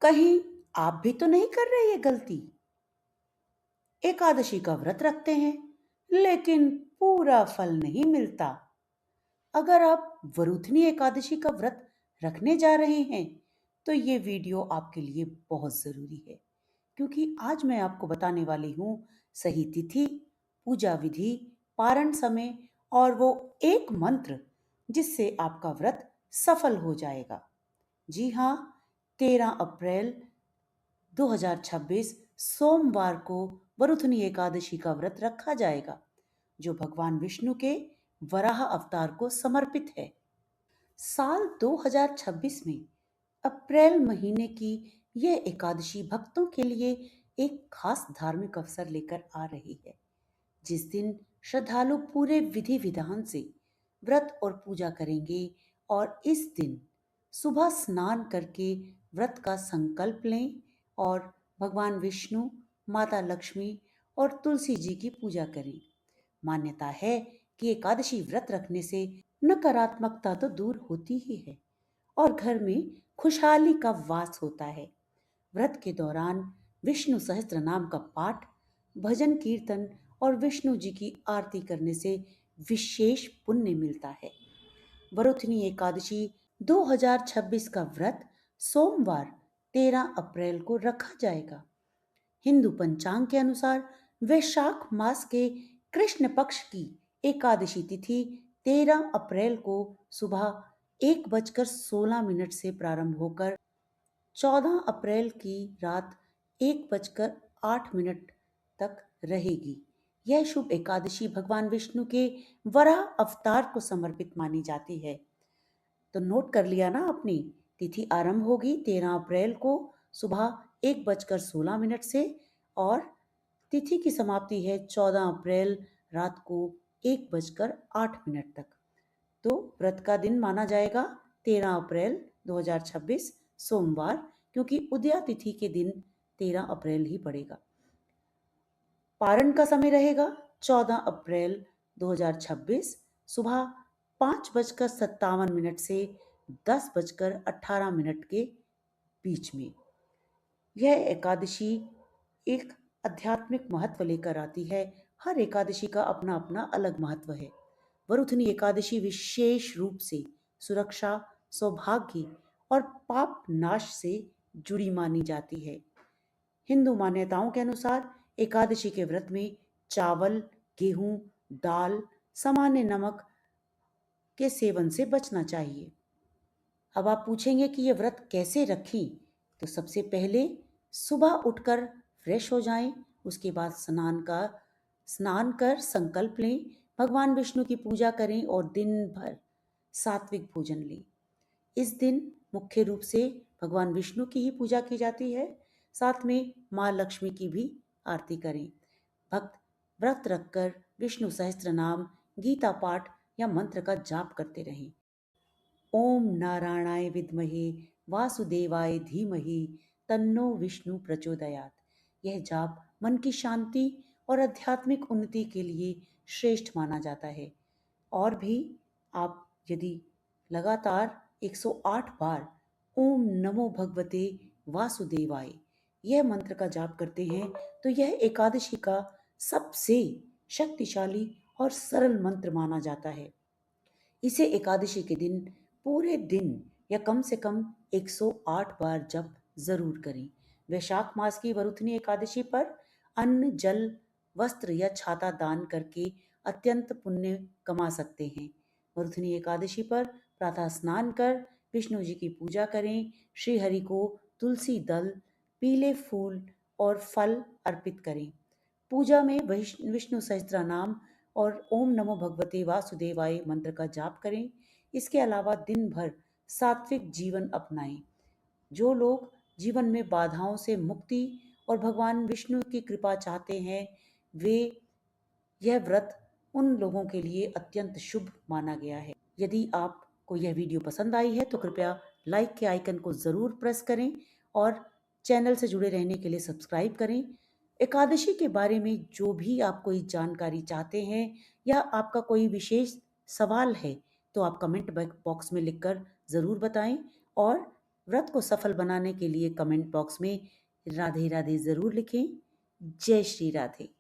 कहीं आप भी तो नहीं कर रहे ये गलती? एकादशी का व्रत रखते हैं, लेकिन पूरा फल नहीं मिलता। अगर आप वरुथनी एकादशी का व्रत रखने जा रहे हैं, तो ये वीडियो आपके लिए बहुत जरूरी है, क्योंकि आज मैं आपको बताने वाली हूँ सही तिथि, पूजा विधि, पारण समय और वो एक मंत्र जिससे आपका व्रत सफल हो जाएगा। जी हाँ, 13 अप्रैल 2026 सोमवार को वरुथनी एकादशी का व्रत रखा जाएगा, जो भगवान विष्णु के वराह अवतार को समर्पित है। साल 2026 में अप्रैल महीने की यह एकादशी भक्तों के लिए एक खास धार्मिक अवसर लेकर आ रही है, जिस दिन श्रद्धालु पूरे विधि विधान से व्रत और पूजा करेंगे और इस दिन सुबह स्नान करके व्रत का संकल्प लें और भगवान विष्णु, माता लक्ष्मी और तुलसी जी की पूजा करें। मान्यता है कि एकादशी व्रत रखने से नकारात्मकता तो दूर होती ही है और घर में खुशहाली का वास होता है। व्रत के दौरान विष्णु सहस्त्र नाम का पाठ, भजन कीर्तन और विष्णु जी की आरती करने से विशेष पुण्य मिलता है। वरुथनी एकादशी 2026 का व्रत सोमवार 13 अप्रैल को रखा जाएगा। हिंदू पंचांग के अनुसार वैशाख मास के कृष्ण पक्ष की एकादशी तिथि 13 अप्रैल को सुबह 1:16 से प्रारंभ होकर 14 अप्रैल की रात 1:08 तक रहेगी। यह शुभ एकादशी भगवान विष्णु के वराह अवतार को समर्पित मानी जाती है। तो नोट कर लिया ना आपने? तिथि आरंभ होगी 13 अप्रैल को सुबह 1:16 से और तिथि की समाप्ति है 14 अप्रैल रात को 1:08 तक। तो व्रत का दिन माना जाएगा 13 अप्रैल 2026 सोमवार, क्योंकि उदया तिथि के दिन 13 अप्रैल ही पड़ेगा। पारण का समय रहेगा 14 अप्रैल 2026 सुबह 5:57 से 10:18 के बीच में। यह एकादशी एक आध्यात्मिक महत्व लेकर आती है। हर एकादशी का अपना अपना अलग महत्व है। वरुथनी एकादशी विशेष रूप से सुरक्षा, सौभाग्य और पाप नाश से जुड़ी मानी जाती है। हिंदू मान्यताओं के अनुसार एकादशी के व्रत में चावल, गेहूं, दाल, सामान्य नमक के सेवन से बचना चाहिए। अब आप पूछेंगे कि ये व्रत कैसे रखें? तो सबसे पहले सुबह उठकर फ्रेश हो जाएं, उसके बाद स्नान कर संकल्प लें, भगवान विष्णु की पूजा करें और दिन भर सात्विक भोजन लें। इस दिन मुख्य रूप से भगवान विष्णु की ही पूजा की जाती है, साथ में माँ लक्ष्मी की भी आरती करें। भक्त व्रत रखकर विष्णु सहस्त्र नाम, गीता पाठ या मंत्र का जाप करते रहें। ओम नारायणाय विद्महे वासुदेवाय धीमहि तन्नो विष्णु प्रचोदयात। यह जाप मन की शांति और आध्यात्मिक उन्नति के लिए श्रेष्ठ माना जाता है। और भी आप यदि लगातार 108 बार ओम नमो भगवते वासुदेवाय यह मंत्र का जाप करते हैं, तो यह एकादशी का सबसे शक्तिशाली और सरल मंत्र माना जाता है। इसे एकादशी के दिन पूरे दिन या कम से कम 108 बार जप जरूर करें। वैशाख मास की वरुथनी एकादशी पर अन्न, जल, वस्त्र या छाता दान करके अत्यंत पुण्य कमा सकते हैं। वरुथनी एकादशी पर प्रातः स्नान कर विष्णु जी की पूजा करें। श्री हरि को तुलसी दल, पीले फूल और फल अर्पित करें। पूजा में विष्णु सहस्त्र नाम और ओम नमो भगवते वासुदेवाय मंत्र का जाप करें। इसके अलावा दिन भर सात्विक जीवन अपनाएं। जो लोग जीवन में बाधाओं से मुक्ति और भगवान विष्णु की कृपा चाहते हैं, वे यह व्रत उन लोगों के लिए अत्यंत शुभ माना गया है। यदि आपको यह वीडियो पसंद आई है तो कृपया लाइक के आइकन को ज़रूर प्रेस करें और चैनल से जुड़े रहने के लिए सब्सक्राइब करें। एकादशी के बारे में जो भी आप कोई जानकारी चाहते हैं या आपका कोई विशेष सवाल है, तो आप कमेंट बॉक्स में लिखकर ज़रूर बताएं और व्रत को सफल बनाने के लिए कमेंट बॉक्स में राधे राधे जरूर लिखें। जय श्री राधे।